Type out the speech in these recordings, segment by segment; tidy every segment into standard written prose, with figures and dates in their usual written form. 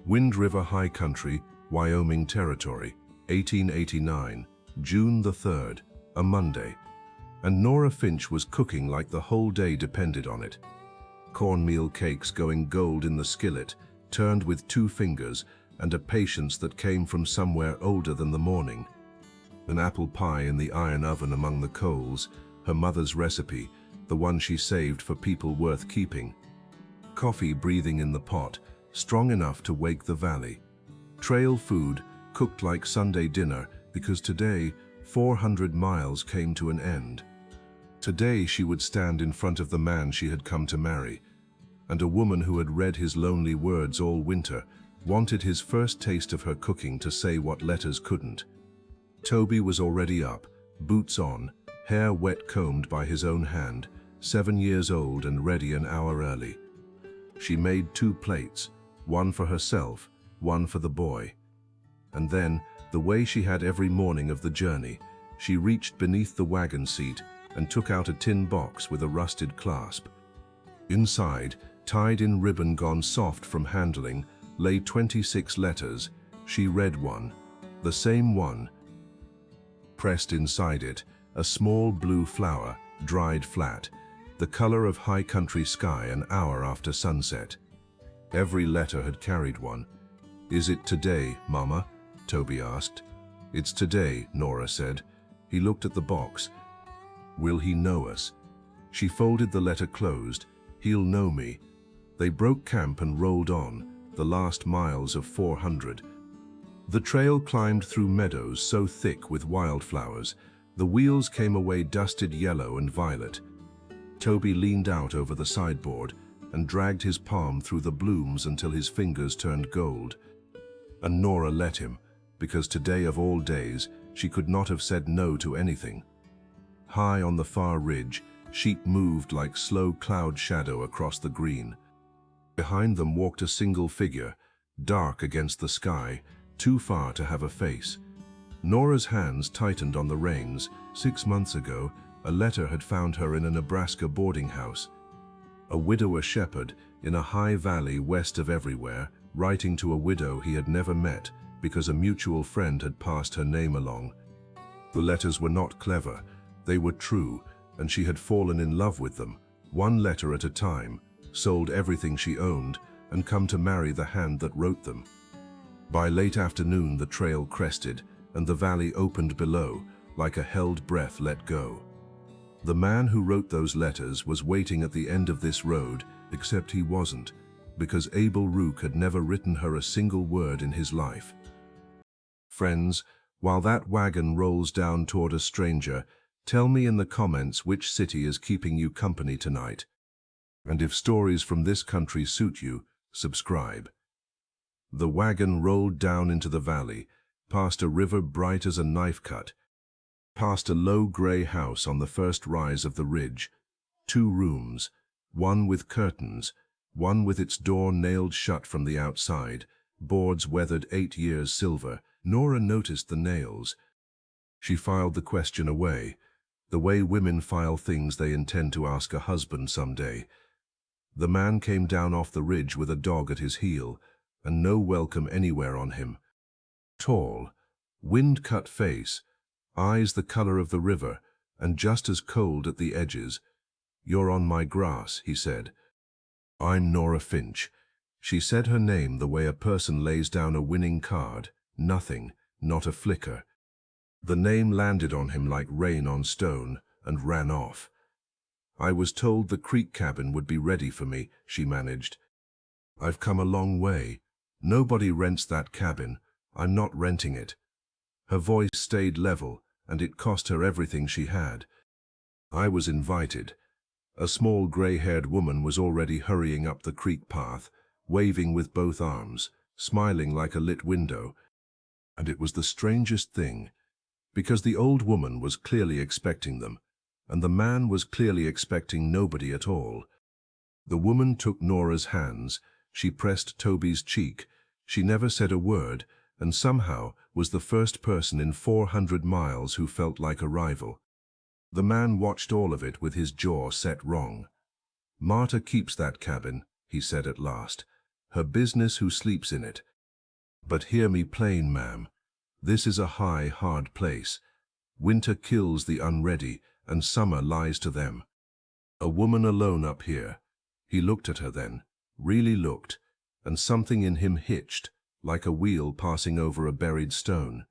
Wind River High Country, Wyoming Territory, 1889, June the 3rd, a Monday. And Nora Finch was cooking like the whole day depended on it. Cornmeal cakes going gold in the skillet, turned with 2 fingers, and a patience that came from somewhere older than the morning. An apple pie in the iron oven among the coals, her mother's recipe, the one she saved for people worth keeping. Coffee breathing in the pot, strong enough to wake the valley. Trail food, cooked like Sunday dinner, because today, 400 miles came to an end. Today she would stand in front of the man she had come to marry, and a woman who had read his lonely words all winter wanted his first taste of her cooking to say what letters couldn't. Toby was already up, boots on, hair wet combed by his own hand, 7 years old and ready an hour early. She made 2 plates, one for herself, one for the boy. And then, the way she had every morning of the journey, she reached beneath the wagon seat and took out a tin box with a rusted clasp. Inside, tied in ribbon gone soft from handling, lay 26 letters. She read one, the same one. Pressed inside it, a small blue flower, dried flat, the color of high country sky an hour after sunset. Every letter had carried one. "Is it today, Mama?" Toby asked. "It's today," Nora said. He looked at the box. "Will he know us?" She folded the letter closed. "He'll know me." They broke camp and rolled on, the last miles of 400. The trail climbed through meadows so thick with wildflowers, the wheels came away dusted yellow and violet. Toby leaned out over the sideboard and dragged his palm through the blooms until his fingers turned gold. And Nora let him, because today of all days, she could not have said no to anything. High on the far ridge, sheep moved like slow cloud shadow across the green. Behind them walked a single figure, dark against the sky, too far to have a face. Nora's hands tightened on the reins. 6 months ago, a letter had found her in a Nebraska boarding house. A widower shepherd in a high valley west of everywhere, writing to a widow he had never met because a mutual friend had passed her name along. The letters were not clever, they were true, and she had fallen in love with them, one letter at a time, sold everything she owned, and come to marry the hand that wrote them. By late afternoon the trail crested, and the valley opened below, like a held breath let go. The man who wrote those letters was waiting at the end of this road, except he wasn't, because Abel Rook had never written her a single word in his life. Friends, while that wagon rolls down toward a stranger, tell me in the comments which city is keeping you company tonight. And if stories from this country suit you, subscribe. The wagon rolled down into the valley, past a river bright as a knife cut, past a low gray house on the first rise of the ridge. 2 rooms, one with curtains, one with its door nailed shut from the outside, boards weathered 8 years silver. Nora noticed the nails. She filed the question away, the way women file things they intend to ask a husband someday. The man came down off the ridge with a dog at his heel, and no welcome anywhere on him. Tall, wind-cut face, eyes the color of the river, and just as cold at the edges. "You're on my grass," he said. "I'm Nora Finch." She said her name the way a person lays down a winning card. Nothing, not a flicker. The name landed on him like rain on stone, and ran off. "I was told the creek cabin would be ready for me," she managed. "I've come a long way. Nobody rents that cabin. I'm not renting it." Her voice stayed level, and it cost her everything she had. "I was invited." A small gray-haired woman was already hurrying up the creek path, waving with both arms, smiling like a lit window. And it was the strangest thing, because the old woman was clearly expecting them, and the man was clearly expecting nobody at all. The woman took Nora's hands, she pressed Toby's cheek, she never said a word, and somehow was the first person in 400 miles who felt like a rival. The man watched all of it with his jaw set wrong. "Marta keeps that cabin," he said at last. "Her business who sleeps in it. But hear me plain, ma'am. This is a high, hard place. Winter kills the unready, and summer lies to them. A woman alone up here. He looked at her then, really looked, and something in him hitched, like a wheel passing over a buried stone.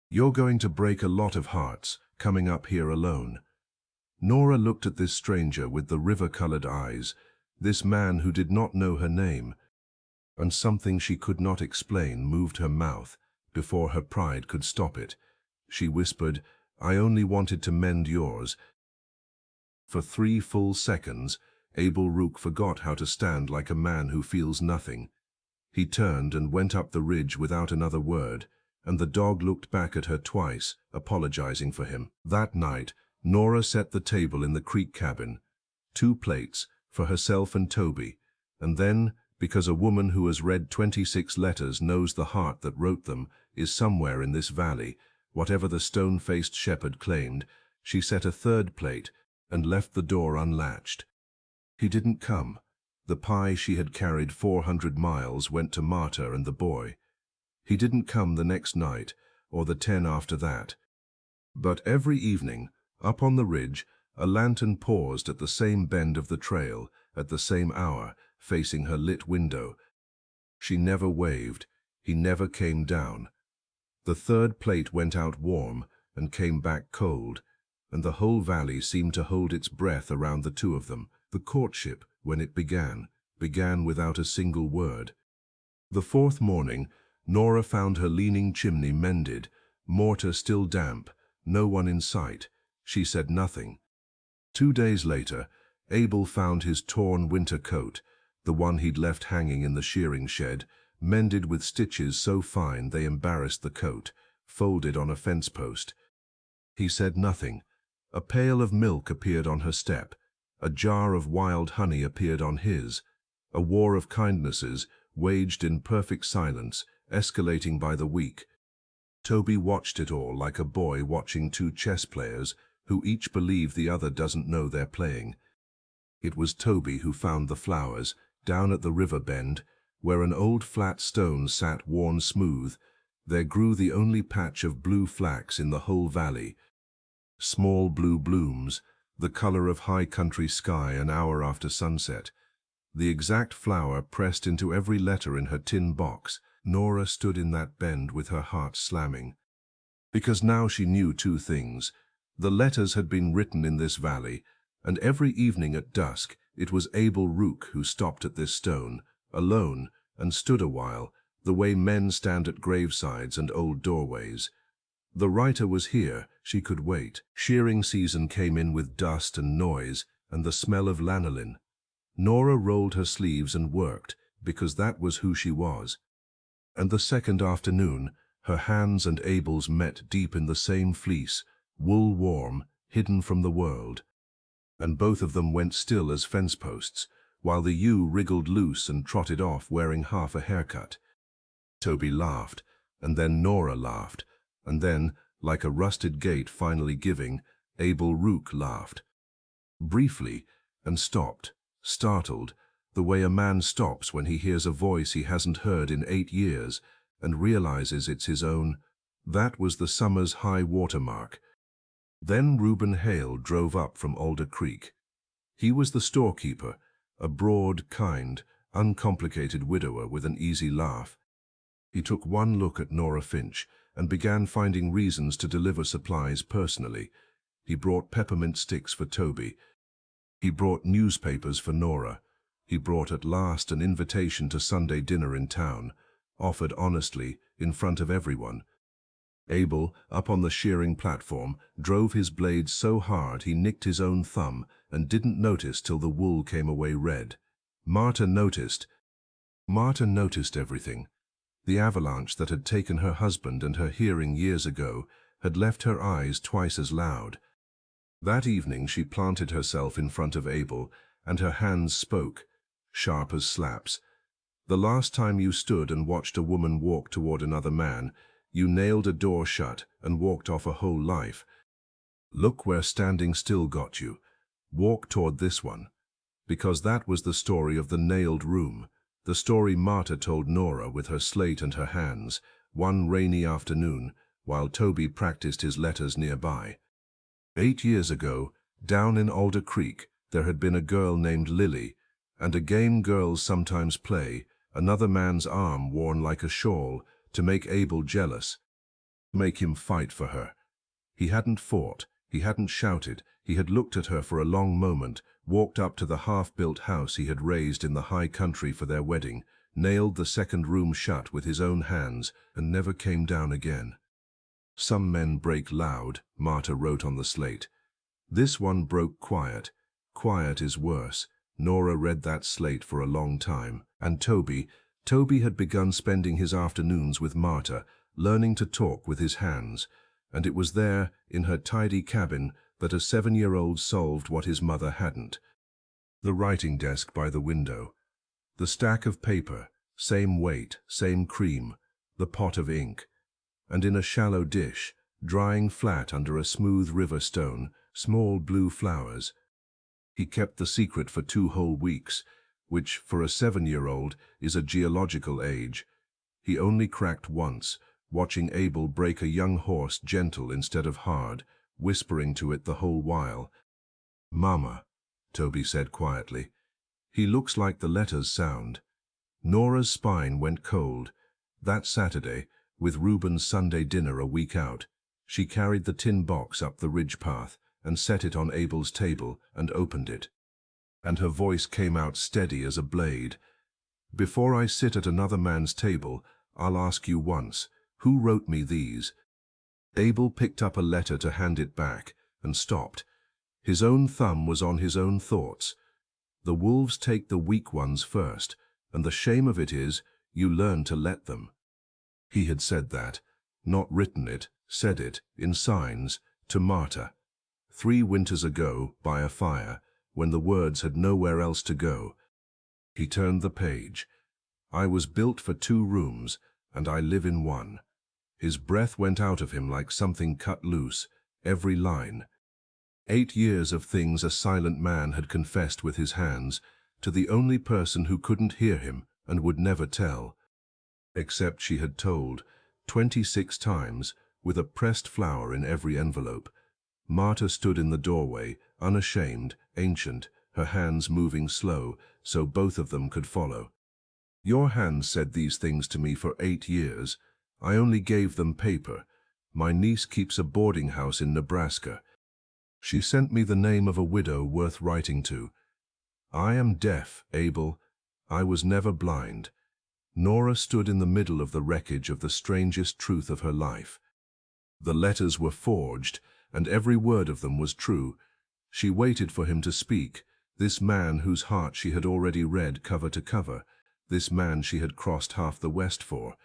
You're going to break a lot of hearts, coming up here alone. Nora looked at this stranger with the river-colored eyes, this man who did not know her name, and something she could not explain moved her mouth before her pride could stop it. She whispered, "I only wanted to mend yours." For 3 full seconds, Abel Rook forgot how to stand like a man who feels nothing. He turned and went up the ridge without another word, and the dog looked back at her twice, apologizing for him. That night, Nora set the table in the creek cabin, 2 plates for herself and Toby, and then, because a woman who has read 26 letters knows the heart that wrote them is somewhere in this valley, whatever the stone-faced shepherd claimed, she set a 3rd plate and left the door unlatched. He didn't come. The pie she had carried 400 miles went to Marta and the boy. He didn't come the next night, or the 10 after that. But every evening, up on the ridge, a lantern paused at the same bend of the trail, at the same hour, facing her lit window. She never waved. He never came down. The 3rd plate went out warm and came back cold, and the whole valley seemed to hold its breath around the 2 of them. The courtship, when it began without a single word. The 4th morning, Nora found her leaning chimney mended, mortar still damp, no one in sight. She said nothing. 2 days later, Abel found his torn winter coat, the one he'd left hanging in the shearing shed, mended with stitches so fine they embarrassed the coat, folded on a fence post. He said nothing. A pail of milk appeared on her step. A jar of wild honey appeared on his. A war of kindnesses, waged in perfect silence, escalating by the week. Toby watched it all like a boy watching 2 chess players who each believe the other doesn't know they're playing. It was Toby who found the flowers, down at the river bend, where an old flat stone sat worn smooth. There grew the only patch of blue flax in the whole valley. Small blue blooms, the color of high country sky an hour after sunset. The exact flower pressed into every letter in her tin box. Nora stood in that bend with her heart slamming. Because now she knew 2 things. The letters had been written in this valley, and every evening at dusk it was Abel Rook who stopped at this stone, alone, and stood a while, the way men stand at gravesides and old doorways. The writer was here, she could wait. Shearing season came in with dust and noise and the smell of lanolin. Nora rolled her sleeves and worked, because that was who she was. And the 2nd afternoon, her hands and Abel's met deep in the same fleece, wool warm, hidden from the world. And both of them went still as fence posts, while the ewe wriggled loose and trotted off wearing half a haircut. Toby laughed, and then Nora laughed, and then, like a rusted gate finally giving, Abel Rook laughed. Briefly, and stopped, startled, the way a man stops when he hears a voice he hasn't heard in 8 years, and realizes it's his own. That was the summer's high water mark. Then Reuben Hale drove up from Alder Creek. He was the storekeeper, a broad, kind, uncomplicated widower with an easy laugh. He took one look at Nora Finch and began finding reasons to deliver supplies personally. He brought peppermint sticks for Toby. He brought newspapers for Nora. He brought at last an invitation to Sunday dinner in town, offered honestly, in front of everyone. Abel, up on the shearing platform, drove his blade so hard he nicked his own thumb and didn't notice till the wool came away red. Marta noticed. Marta noticed everything. The avalanche that had taken her husband and her hearing years ago had left her eyes twice as loud. That evening she planted herself in front of Abel, and her hands spoke, sharp as slaps. The last time you stood and watched a woman walk toward another man, you nailed a door shut and walked off a whole life. Look where standing still got you. Walk toward this one. Because that was the story of the nailed room. The story Marta told Nora with her slate and her hands, one rainy afternoon, while Toby practiced his letters nearby. 8 years ago, down in Alder Creek, there had been a girl named Lily, and a game girls sometimes play, another man's arm worn like a shawl, to make Abel jealous, make him fight for her. He hadn't fought, he hadn't shouted, he had looked at her for a long moment, walked up to the half-built house he had raised in the high country for their wedding, nailed the second room shut with his own hands, and never came down again. Some men break loud, Marta wrote on the slate. This one broke quiet. Quiet is worse. Nora read that slate for a long time. And Toby had begun spending his afternoons with Marta, learning to talk with his hands. And it was there, in her tidy cabin, that a 7-year-old solved what his mother hadn't. The writing desk by the window. The stack of paper, same weight, same cream, the pot of ink. And in a shallow dish, drying flat under a smooth river stone, small blue flowers. He kept the secret for 2 whole weeks, which, for a 7-year-old, is a geological age. He only cracked once, watching Abel break a young horse gentle instead of hard, whispering to it the whole while. "Mama," Toby said quietly. "He looks like the letters sound." Nora's spine went cold. That Saturday, with Reuben's Sunday dinner a week out, she carried the tin box up the ridge path and set it on Abel's table and opened it. And her voice came out steady as a blade. "Before I sit at another man's table, I'll ask you once, who wrote me these?" Abel picked up a letter to hand it back, and stopped. His own thumb was on his own thoughts. The wolves take the weak ones first, and the shame of it is, you learn to let them. He had said that, not written it, said it, in signs, to Marta. 3 winters ago, by a fire, when the words had nowhere else to go. He turned the page. "I was built for 2 rooms, and I live in one." His breath went out of him like something cut loose, every line. 8 years of things a silent man had confessed with his hands, to the only person who couldn't hear him and would never tell. Except she had told, 26 times, with a pressed flower in every envelope. Marta stood in the doorway, unashamed, ancient, her hands moving slow, so both of them could follow. "Your hands said these things to me for 8 years. I only gave them paper. My niece keeps a boarding house in Nebraska. She sent me the name of a widow worth writing to. I am deaf, Abel. I was never blind." Nora stood in the middle of the wreckage of the strangest truth of her life. The letters were forged, and every word of them was true. She waited for him to speak, this man whose heart she had already read cover to cover, this man she had crossed half the West for.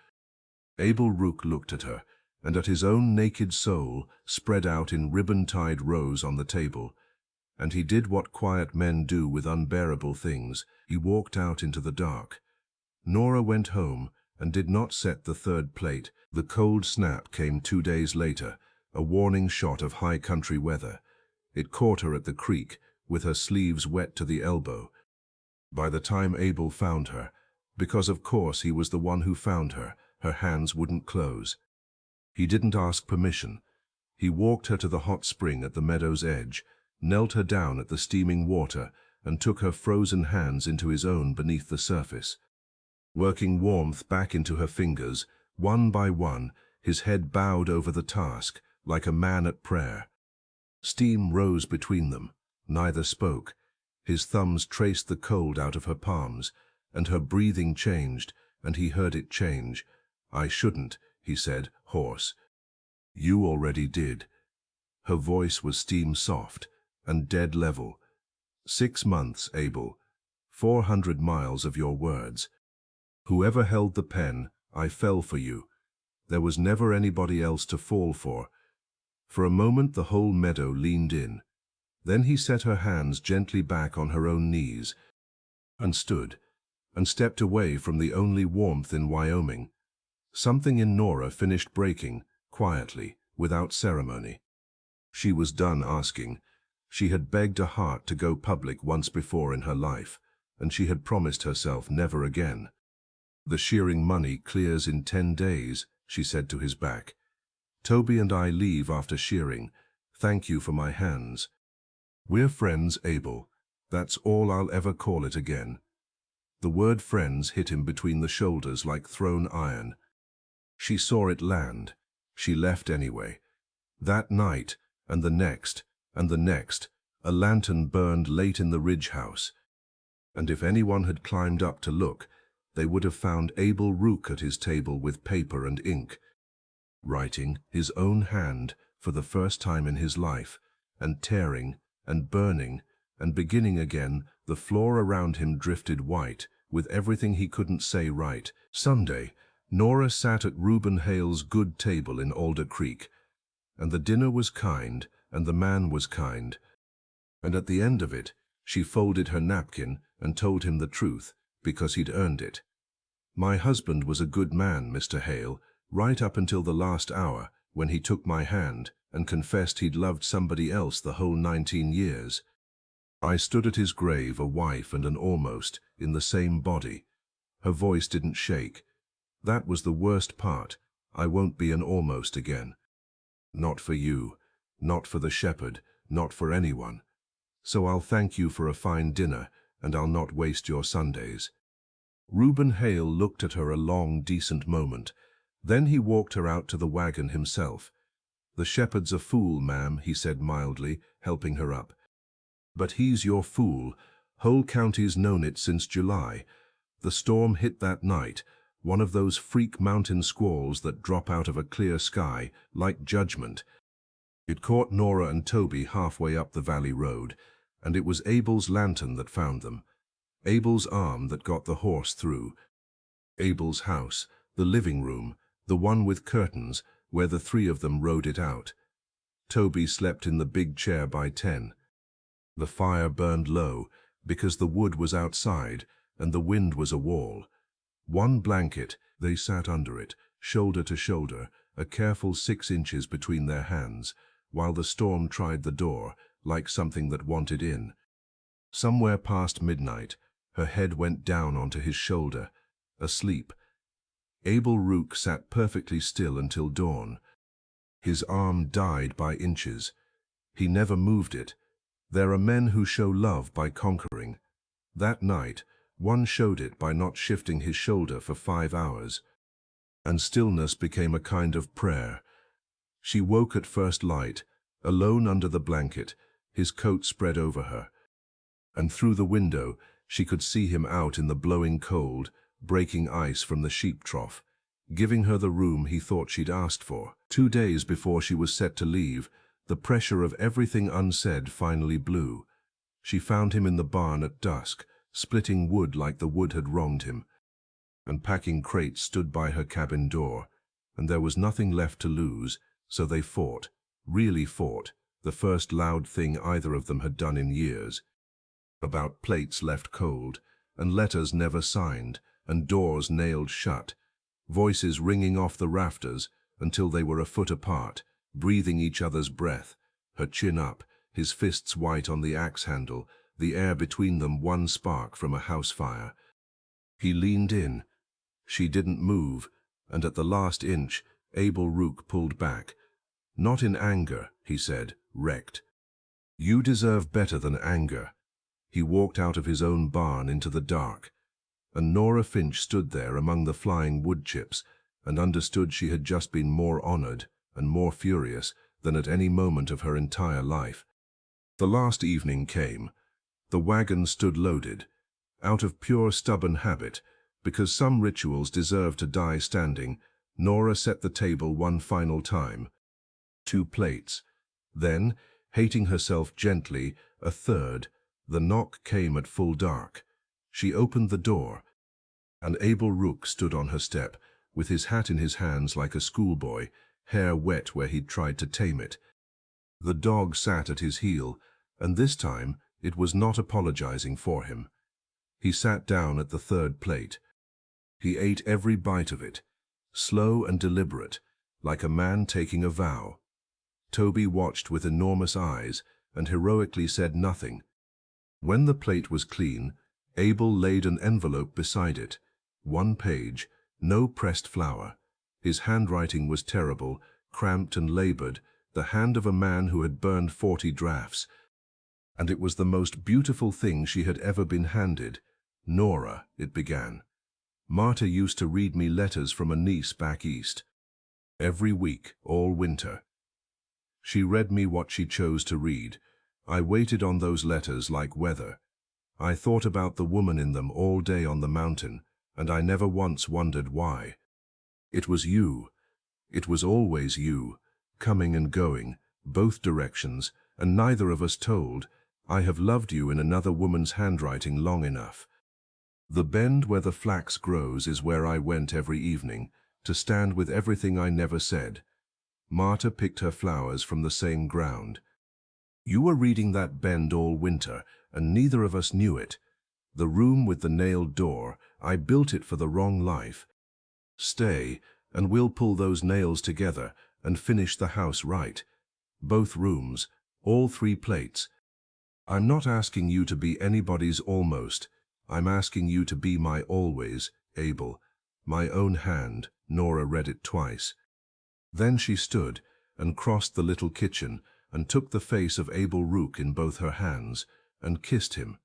Abel Rook looked at her, and at his own naked soul spread out in ribbon-tied rows on the table. And he did what quiet men do with unbearable things. He walked out into the dark. Nora went home and did not set the 3rd plate. The cold snap came 2 days later, a warning shot of high country weather. It caught her at the creek, with her sleeves wet to the elbow. By the time Abel found her, because of course he was the one who found her, her hands wouldn't close. He didn't ask permission. He walked her to the hot spring at the meadow's edge, knelt her down at the steaming water, and took her frozen hands into his own beneath the surface. Working warmth back into her fingers, one by one, his head bowed over the task, like a man at prayer. Steam rose between them. Neither spoke. His thumbs traced the cold out of her palms, and her breathing changed, and he heard it change. "I shouldn't," he said, hoarse. "You already did." Her voice was steam-soft and dead level. 6 months, Abel. 400 miles of your words. Whoever held the pen, I fell for you. There was never anybody else to fall for. For a moment the whole meadow leaned in. Then he set her hands gently back on her own knees, and stood, and stepped away from the only warmth in Wyoming. Something in Nora finished breaking, quietly, without ceremony. She was done asking. She had begged a heart to go public once before in her life. and she had promised herself never again. "The shearing money clears in 10 days, she said to his back. "Toby and I leave after shearing. Thank you for my hands. We're friends, Abel. That's all I'll ever call it again." The word friends hit him between the shoulders like thrown iron. She saw it land. She left anyway. That night, and the next, and the next, a lantern burned late in the Ridge house. And if anyone had climbed up to look, they would have found Abel Rook at his table with paper and ink, writing his own hand for the first time in his life, and tearing, and burning, and beginning again. The floor around him drifted white, with everything he couldn't say right. Sunday, Nora sat at Reuben Hale's good table in Alder Creek, and the dinner was kind, and the man was kind. And at the end of it, she folded her napkin and told him the truth, because he'd earned it. "My husband was a good man, Mr. Hale, right up until the last hour, when he took my hand and confessed he'd loved somebody else the whole 19 years. I stood at his grave, a wife and an almost, in the same body." Her voice didn't shake. "That was the worst part. I won't be an almost again. Not for you, not for the shepherd, not for anyone. So I'll thank you for a fine dinner, and I'll not waste your Sundays." Reuben Hale looked at her a long, decent moment. Then he walked her out to the wagon himself. "The shepherd's a fool, ma'am," he said mildly, helping her up. "But he's your fool. Whole county's known it since July. The storm hit that night, one of those freak mountain squalls that drop out of a clear sky, like judgment. It caught Nora and Toby halfway up the valley road, and it was Abel's lantern that found them. Abel's arm that got the horse through. Abel's house, the living room, the one with curtains, where the three of them rode it out. Toby slept in the big chair by 10. The fire burned low, because the wood was outside, and the wind was a wall. One blanket, they sat under it, shoulder to shoulder, a careful 6 inches between their hands, while the storm tried the door, like something that wanted in. Somewhere past midnight, her head went down onto his shoulder, asleep. Abel Rook sat perfectly still until dawn. His arm died by inches. He never moved it. There are men who show love by conquering. That night, one showed it by not shifting his shoulder for 5 hours. And stillness became a kind of prayer. She woke at first light, alone under the blanket, his coat spread over her. And through the window, she could see him out in the blowing cold, breaking ice from the sheep trough, giving her the room he thought she'd asked for. 2 days before she was set to leave, the pressure of everything unsaid finally blew. She found him in the barn at dusk, splitting wood like the wood had wronged him, and packing crates stood by her cabin door, and there was nothing left to lose, so they fought, really fought, the first loud thing either of them had done in years. About plates left cold, and letters never signed, and doors nailed shut, voices ringing off the rafters until they were a foot apart, breathing each other's breath, her chin up, his fists white on the axe handle, the air between them one spark from a house fire. He leaned in. She didn't move, and at the last inch, Abel Rook pulled back. "Not in anger," he said, wrecked. "You deserve better than anger." He walked out of his own barn into the dark, and Nora Finch stood there among the flying wood chips and understood she had just been more honored and more furious than at any moment of her entire life. The last evening came. The wagon stood loaded, out of pure stubborn habit, because some rituals deserve to die standing. Nora set the table one final time. 2 plates. Then, hating herself gently, a third. The knock came at full dark. She opened the door, and Abel Rook stood on her step, with his hat in his hands like a schoolboy, hair wet where he'd tried to tame it. The dog sat at his heel, and this time it was not apologizing for him. He sat down at the 3rd plate. He ate every bite of it, slow and deliberate, like a man taking a vow. Toby watched with enormous eyes and heroically said nothing. When the plate was clean, Abel laid an envelope beside it. One page, no pressed flower. His handwriting was terrible, cramped and labored, the hand of a man who had burned 40 drafts. And it was the most beautiful thing she had ever been handed. Nora, it began. Marta used to read me letters from a niece back east. Every week, all winter. She read me what she chose to read. I waited on those letters like weather. I thought about the woman in them all day on the mountain, and I never once wondered why. It was you. It was always you, coming and going, both directions, and neither of us told. I have loved you in another woman's handwriting long enough. The bend where the flax grows is where I went every evening, to stand with everything I never said. Marta picked her flowers from the same ground. You were reading that bend all winter, and neither of us knew it. The room with the nailed door, I built it for the wrong life. Stay, and we'll pull those nails together and finish the house right. Both rooms, all 3 plates. I'm not asking you to be anybody's almost. I'm asking you to be my always, Abel. My own hand. Nora read it twice. Then she stood and crossed the little kitchen and took the face of Abel Rook in both her hands and kissed him.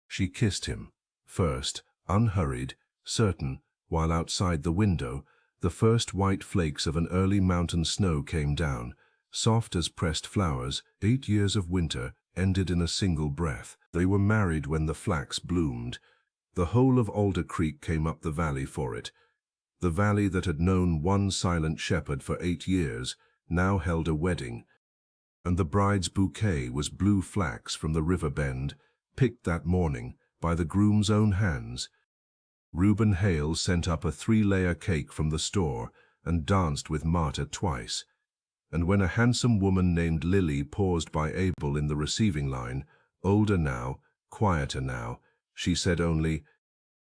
She kissed him, first, unhurried, certain, while outside the window, the first white flakes of an early mountain snow came down, soft as pressed flowers. 8 years of winter ended in a single breath. They were married when the flax bloomed. The whole of Alder Creek came up the valley for it. The valley that had known one silent shepherd for 8 years now held a wedding, and the bride's bouquet was blue flax from the river bend, picked that morning by the groom's own hands. Reuben Hale sent up a 3-layer cake from the store and danced with Marta twice. And when a handsome woman named Lily paused by Abel in the receiving line, older now, quieter now, she said only,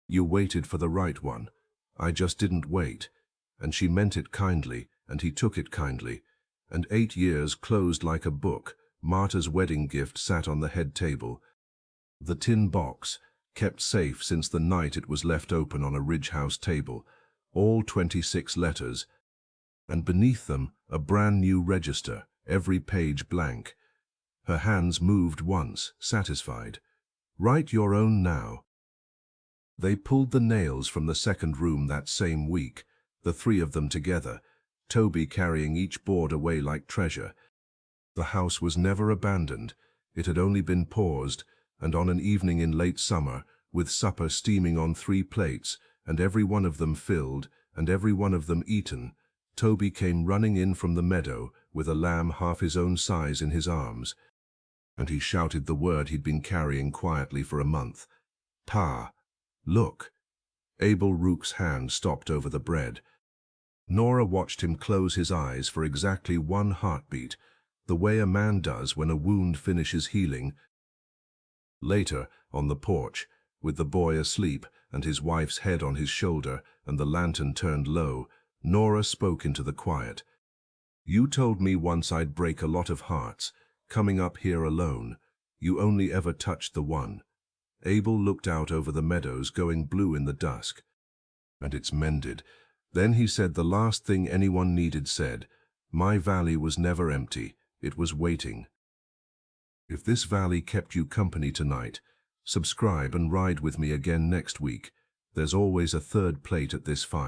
"You waited for the right one. I just didn't wait." And she meant it kindly, and he took it kindly. And 8 years closed like a book. Marta's wedding gift sat on the head table. The tin box, kept safe since the night it was left open on a Ridge House table, all 26 letters, and beneath them a brand new register, every page blank. Her hands moved once, satisfied. "Write your own now." They pulled the nails from the second room that same week, the 3 of them together, Toby carrying each board away like treasure. The house was never abandoned. It had only been paused, and on an evening in late summer, with supper steaming on 3 plates, and every one of them filled, and every one of them eaten, Toby came running in from the meadow with a lamb half his own size in his arms, and he shouted the word he'd been carrying quietly for a month. "Pa, look." Abel Rook's hand stopped over the bread. Nora watched him close his eyes for exactly 1 heartbeat, the way a man does when a wound finishes healing. Later, on the porch, with the boy asleep and his wife's head on his shoulder and the lantern turned low, Nora spoke into the quiet. "You told me once I'd break a lot of hearts, coming up here alone. You only ever touched the one." Abel looked out over the meadows going blue in the dusk. "And it's mended." Then he said the last thing anyone needed said, "My valley was never empty, it was waiting." If this valley kept you company tonight, subscribe and ride with me again next week. There's always a 3rd plate at this fire.